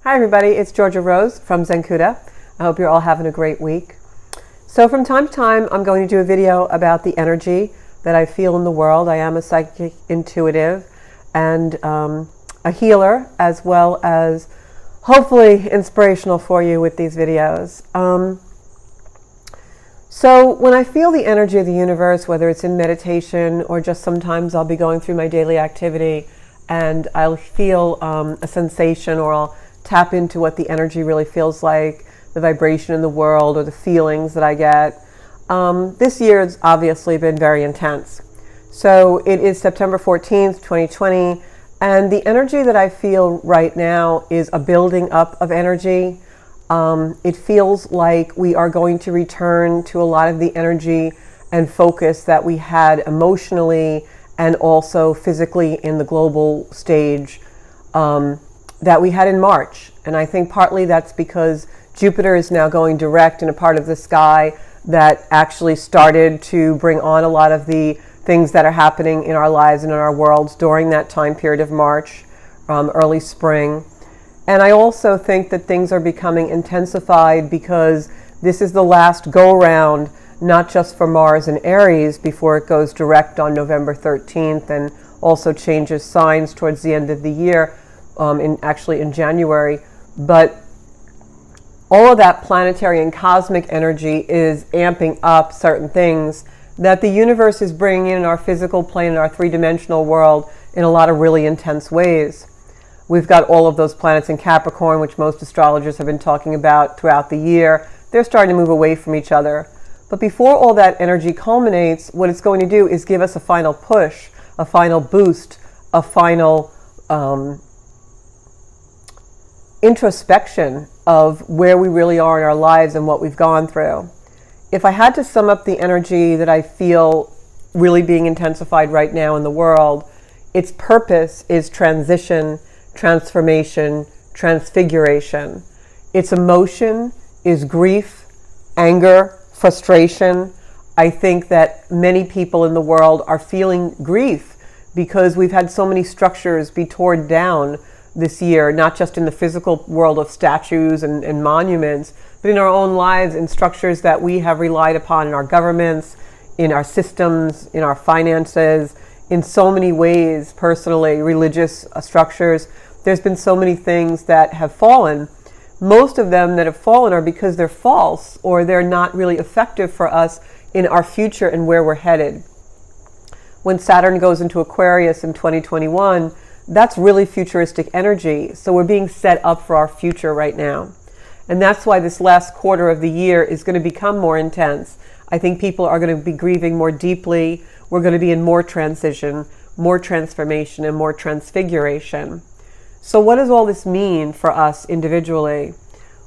Hi everybody, it's Georgia Rose from Zencuda. I hope you're all having a great week. So from time to time, I'm going to do a video about the energy that I feel in the world. I am a psychic intuitive and a healer, as well as hopefully inspirational for you with these videos. So when I feel the energy of the universe, whether it's in meditation or just sometimes I'll be going through my daily activity and I'll feel a sensation, or I'll tap into what the energy really feels like, the vibration in the world or the feelings that I get. This year has obviously been very intense. So it is September 14th, 2020, and the energy that I feel right now is a building up of energy. It feels like we are going to return to a lot of the energy and focus that we had emotionally and also physically in the global stage that we had in March. And I think partly that's because Jupiter is now going direct in a part of the sky that actually started to bring on a lot of the things that are happening in our lives and in our worlds during that time period of March, early spring. And I also think that things are becoming intensified because this is the last go-round, not just for Mars and Aries, before it goes direct on November 13th and also changes signs towards the end of the year, in January. But all of that planetary and cosmic energy is amping up certain things that the universe is bringing in our physical plane, in our three-dimensional world, in a lot of really intense ways. We've got all of those planets in Capricorn, which most astrologers have been talking about throughout the year. They're starting to move away from each other. But before all that energy culminates, what it's going to do is give us a final push, a final boost, a final introspection of where we really are in our lives and what we've gone through. If I had to sum up the energy that I feel really being intensified right now in the world, its purpose is transition, transformation, transfiguration. Its emotion is grief, anger, frustration. I think that many people in the world are feeling grief because we've had so many structures be torn down this year, not just in the physical world of statues and monuments, but in our own lives, in structures that we have relied upon in our governments, in our systems, in our finances, in so many ways, personally, religious structures. There's been so many things that have fallen. Most of them that have fallen are because they're false or they're not really effective for us in our future and where we're headed. When Saturn goes into Aquarius in 2021, that's really futuristic energy. So we're being set up for our future right now. And that's why this last quarter of the year is going to become more intense. I think people are going to be grieving more deeply. We're going to be in more transition, more transformation, and more transfiguration. So what does all this mean for us individually?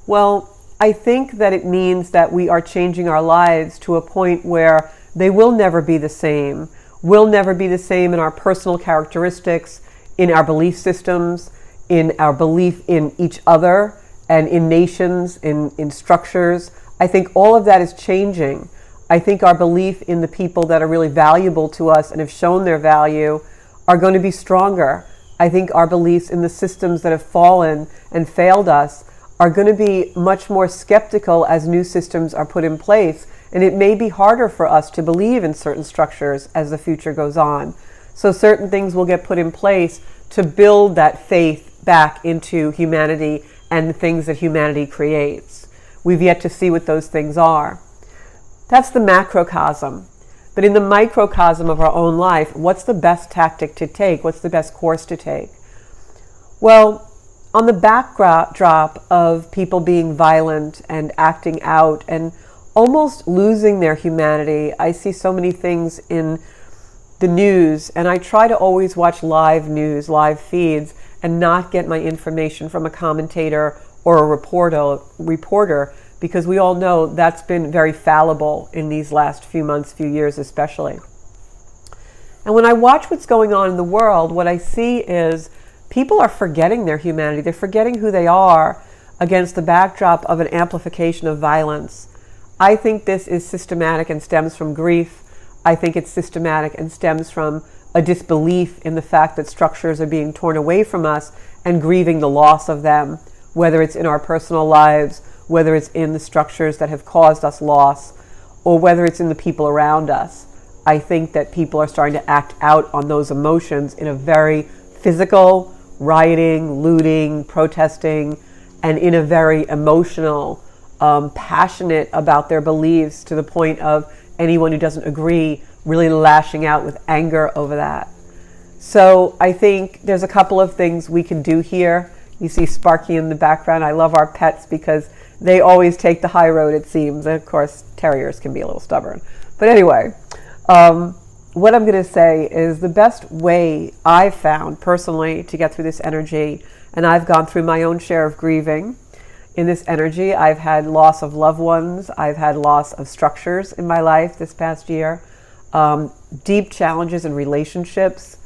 Well, I think that it means that we are changing our lives to a point where they will never be the same. We'll never be the same in our personal characteristics, in our belief systems, in our belief in each other, and in nations, in structures. I think all of that is changing. I think our belief in the people that are really valuable to us and have shown their value are going to be stronger. I think our beliefs in the systems that have fallen and failed us are going to be much more skeptical as new systems are put in place. And it may be harder for us to believe in certain structures as the future goes on. So certain things will get put in place to build that faith back into humanity and the things that humanity creates. We've yet to see what those things are. That's the macrocosm. But in the microcosm of our own life, what's the best tactic to take? What's the best course to take? Well, on the backdrop of people being violent and acting out and almost losing their humanity, I see so many things in the news, and I try to always watch live news, live feeds, and not get my information from a commentator or a reporter, because we all know that's been very fallible in these last few months, few years especially. And when I watch what's going on in the world, what I see is people are forgetting their humanity. They're forgetting who they are against the backdrop of an amplification of violence. I think this is systematic and stems from grief. I think it's systematic and stems from a disbelief in the fact that structures are being torn away from us and grieving the loss of them, whether it's in our personal lives, whether it's in the structures that have caused us loss, or whether it's in the people around us. I think that people are starting to act out on those emotions in a very physical, rioting, looting, protesting, and in a very emotional, passionate about their beliefs, to the point of anyone who doesn't agree really lashing out with anger over that. So I think there's a couple of things we can do here. You see Sparky in the background. I love our pets because they always take the high road, it seems. And of course, terriers can be a little stubborn. But anyway, what I'm going to say is the best way I've found personally to get through this energy, and I've gone through my own share of grieving in this energy. I've had loss of loved ones. I've had loss of structures in my life this past year. Deep challenges in relationships.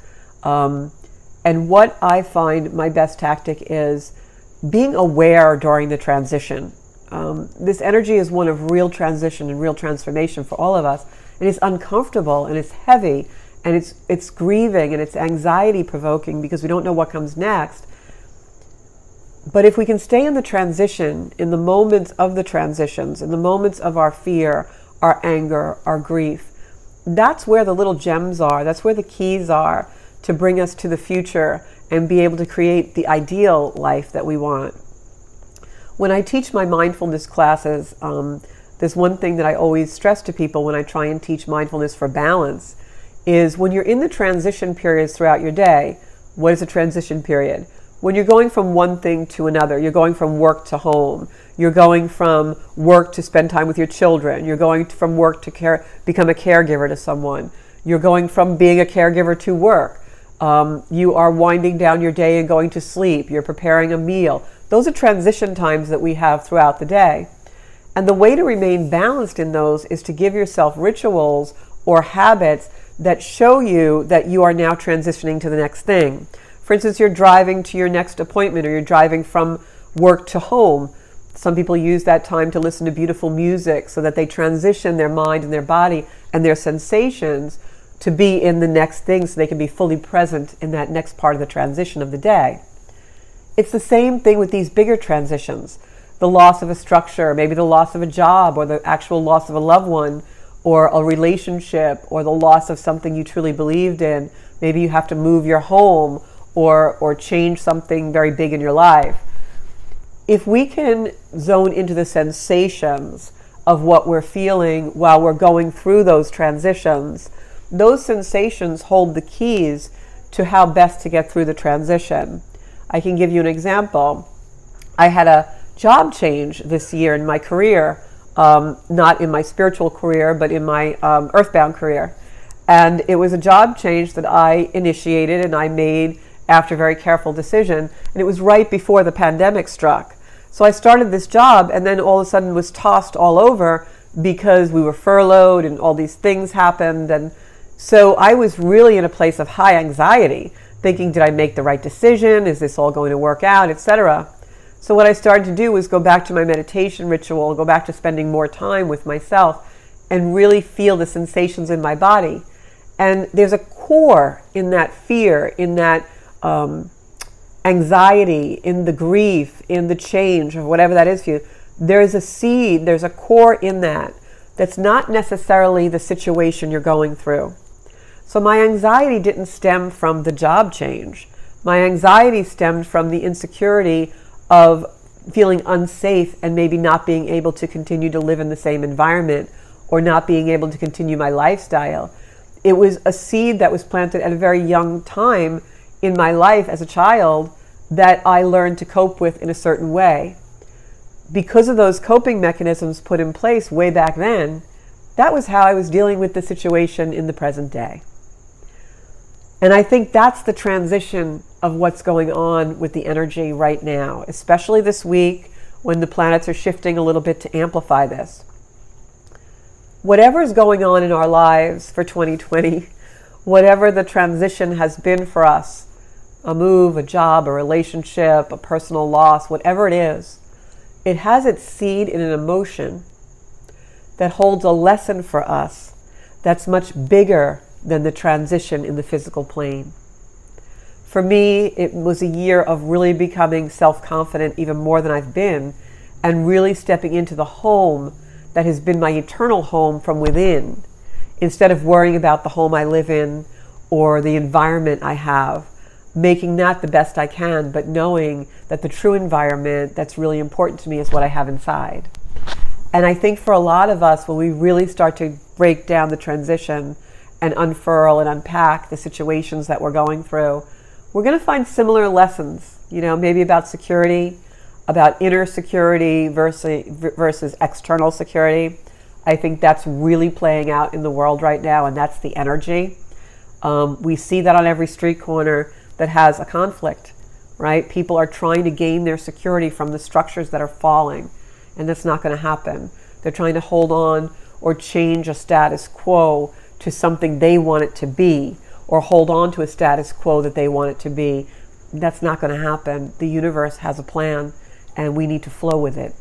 And what I find my best tactic is being aware during the transition. This energy is one of real transition and real transformation for all of us. And it's uncomfortable and it's heavy and it's grieving and it's anxiety provoking because we don't know what comes next. But if we can stay in the transition, in the moments of the transitions, in the moments of our fear, our anger, our grief, that's where the little gems are. That's where the keys are to bring us to the future and be able to create the ideal life that we want. When I teach my mindfulness classes, there's one thing that I always stress to people when I try and teach mindfulness for balance is when you're in the transition periods throughout your day. What is a transition period? When you're going from one thing to another, you're going from work to home, you're going from work to spend time with your children, you're going from work to become a caregiver to someone, you're going from being a caregiver to work, you are winding down your day and going to sleep, you're preparing a meal. Those are transition times that we have throughout the day. And the way to remain balanced in those is to give yourself rituals or habits that show you that you are now transitioning to the next thing. For instance, you're driving to your next appointment or you're driving from work to home. Some people use that time to listen to beautiful music so that they transition their mind and their body and their sensations to be in the next thing so they can be fully present in that next part of the transition of the day. It's the same thing with these bigger transitions. The loss of a structure, maybe the loss of a job or the actual loss of a loved one or a relationship or the loss of something you truly believed in. Maybe you have to move your home or change something very big in your life. If we can zone into the sensations of what we're feeling while we're going through those transitions, those sensations hold the keys to how best to get through the transition. I can give you an example. I had a job change this year in my career, not in my spiritual career, but in my earthbound career. And it was a job change that I initiated and I made after a very careful decision. And it was right before the pandemic struck. So I started this job and then all of a sudden was tossed all over because we were furloughed and all these things happened. And so I was really in a place of high anxiety, thinking, did I make the right decision? Is this all going to work out, etc.? So what I started to do was go back to my meditation ritual, go back to spending more time with myself and really feel the sensations in my body. And there's a core in that fear, in that anxiety, in the grief, in the change, or whatever that is for you. There's a seed, there's a core in that that's not necessarily the situation you're going through. So my anxiety didn't stem from the job change. My anxiety stemmed from the insecurity of feeling unsafe and maybe not being able to continue to live in the same environment or not being able to continue my lifestyle. It was a seed that was planted at a very young time in my life as a child that I learned to cope with in a certain way. Because of those coping mechanisms put in place way back then, that was how I was dealing with the situation in the present day. And I think that's the transition of what's going on with the energy right now, especially this week when the planets are shifting a little bit to amplify this. Whatever is going on in our lives for 2020, whatever the transition has been for us, a move, a job, a relationship, a personal loss, whatever it is, it has its seed in an emotion that holds a lesson for us that's much bigger than the transition in the physical plane. For me, it was a year of really becoming self-confident even more than I've been, and really stepping into the home that has been my eternal home from within, instead of worrying about the home I live in or the environment I have, making that the best I can, but knowing that the true environment that's really important to me is what I have inside. And I think for a lot of us, when we really start to break down the transition and unfurl and unpack the situations that we're going through, we're going to find similar lessons, maybe about security, about inner security versus external security. I think that's really playing out in the world right now, and that's the energy. We see that on every street corner that has a conflict, right? People are trying to gain their security from the structures that are falling, and that's not going to happen. They're trying to hold on or change a status quo to something they want it to be, or hold on to a status quo that they want it to be. That's not going to happen. The universe has a plan, and we need to flow with it.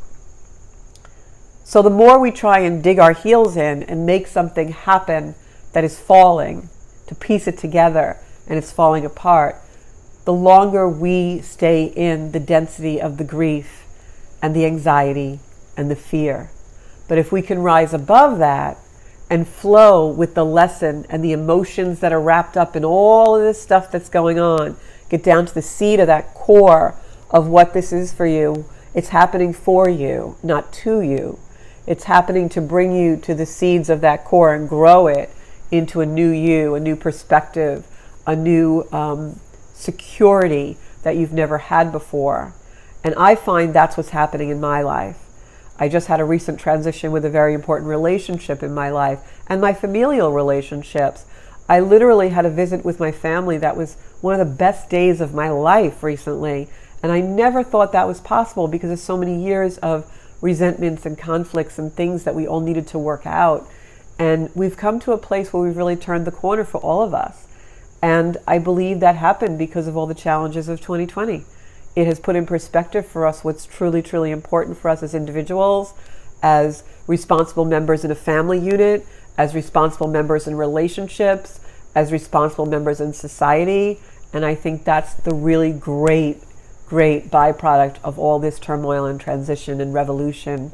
So the more we try and dig our heels in and make something happen that is falling, to piece it together and it's falling apart, the longer we stay in the density of the grief and the anxiety and the fear. But if we can rise above that and flow with the lesson and the emotions that are wrapped up in all of this stuff that's going on, get down to the seed of that core of what this is for you. It's happening for you, not to you. It's happening to bring you to the seeds of that core and grow it into a new you, a new perspective, a new security that you've never had before. And I find that's what's happening in my life. I just had a recent transition with a very important relationship in my life, and my familial relationships. I literally had a visit with my family that was one of the best days of my life recently, and I never thought that was possible because of so many years of resentments and conflicts and things that we all needed to work out. And we've come to a place where we've really turned the corner for all of us. And I believe that happened because of all the challenges of 2020. It has put in perspective for us what's truly, truly important for us as individuals, as responsible members in a family unit, as responsible members in relationships, as responsible members in society. And I think that's the really great byproduct of all this turmoil and transition and revolution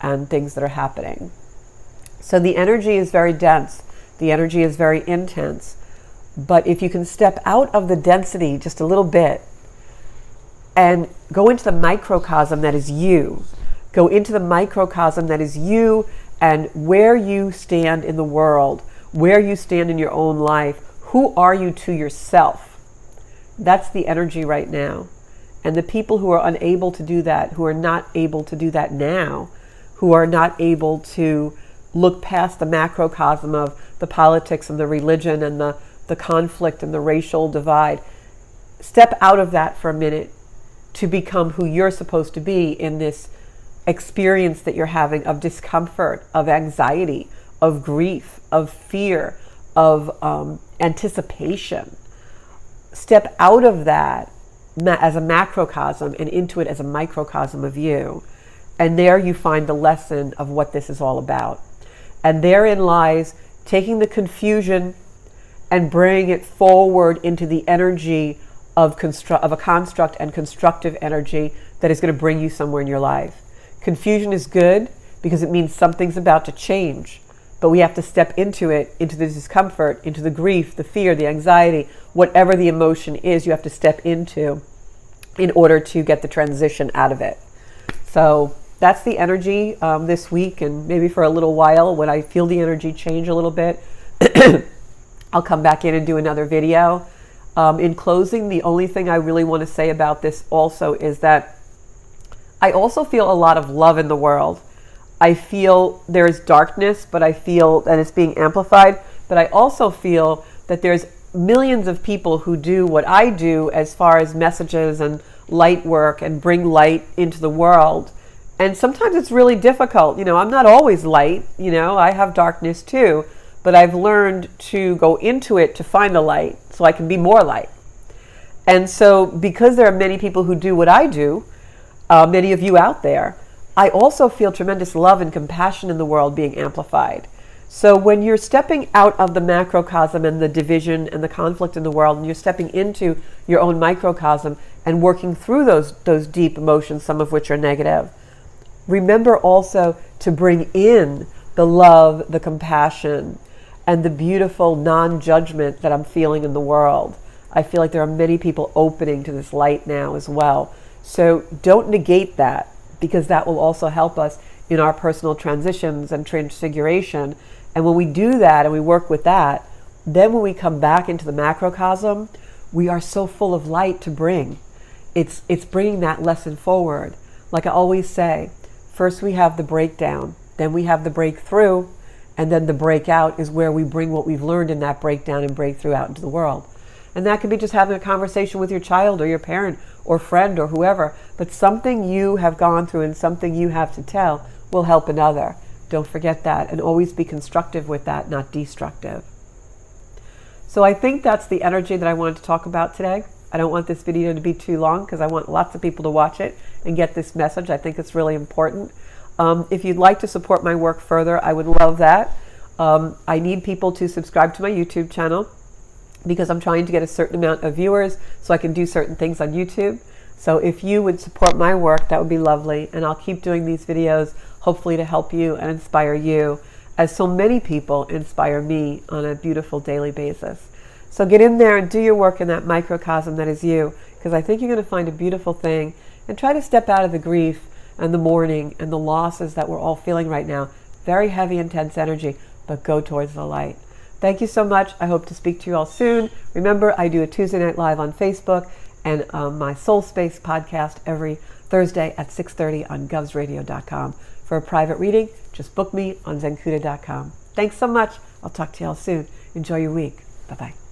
and things that are happening. So the energy is very dense. The energy is very intense. But if you can step out of the density just a little bit and go into the microcosm that is you, go into the microcosm that is you and where you stand in the world, where you stand in your own life, who are you to yourself? That's the energy right now. And the people who are unable to do that, who are not able to do that now, who are not able to look past the macrocosm of the politics and the religion and the conflict and the racial divide, step out of that for a minute to become who you're supposed to be in this experience that you're having of discomfort, of anxiety, of grief, of fear, of anticipation. Step out of that as a macrocosm and into it as a microcosm of you. And there you find the lesson of what this is all about. And therein lies taking the confusion and bringing it forward into the energy of a construct and constructive energy that is going to bring you somewhere in your life. Confusion is good because it means something's about to change. But we have to step into it, into the discomfort, into the grief, the fear, the anxiety, whatever the emotion is, you have to step into in order to get the transition out of it. So that's the energy this week, and maybe for a little while when I feel the energy change a little bit, I'll come back in and do another video. In closing, the only thing I really want to say about this also is that I also feel a lot of love in the world. I feel there's darkness, but I feel that it's being amplified. But I also feel that there's millions of people who do what I do as far as messages and light work and bring light into the world. And sometimes it's really difficult. I'm not always light. I have darkness too. But I've learned to go into it to find the light so I can be more light. And so because there are many people who do what I do, many of you out there, I also feel tremendous love and compassion in the world being amplified. So when you're stepping out of the macrocosm and the division and the conflict in the world, and you're stepping into your own microcosm and working through those deep emotions, some of which are negative, remember also to bring in the love, the compassion, and the beautiful non-judgment that I'm feeling in the world. I feel like there are many people opening to this light now as well. So don't negate that, because that will also help us in our personal transitions and transfiguration. And when we do that and we work with that, then when we come back into the macrocosm, we are so full of light to bring. It's bringing that lesson forward. Like I always say, first we have the breakdown, then we have the breakthrough, and then the breakout is where we bring what we've learned in that breakdown and breakthrough out into the world. And that could be just having a conversation with your child or your parent or friend or whoever, but something you have gone through and something you have to tell will help another. Don't forget that, and always be constructive with that, not destructive. So I think that's the energy that I wanted to talk about today. I don't want this video to be too long because I want lots of people to watch it and get this message. I think it's really important. If you'd like to support my work further, I would love that. I need people to subscribe to my YouTube channel because I'm trying to get a certain amount of viewers so I can do certain things on YouTube. So if you would support my work, that would be lovely. And I'll keep doing these videos, hopefully to help you and inspire you, as so many people inspire me on a beautiful daily basis. So get in there and do your work in that microcosm that is you, because I think you're going to find a beautiful thing. And try to step out of the grief and the mourning and the losses that we're all feeling right now. Very heavy, intense energy, but go towards the light. Thank you so much. I hope to speak to you all soon. Remember, I do a Tuesday Night Live on Facebook and my Soul Space podcast every Thursday at 6:30 on govsradio.com. For a private reading, just book me on zenkuda.com. Thanks so much. I'll talk to you all soon. Enjoy your week. Bye-bye.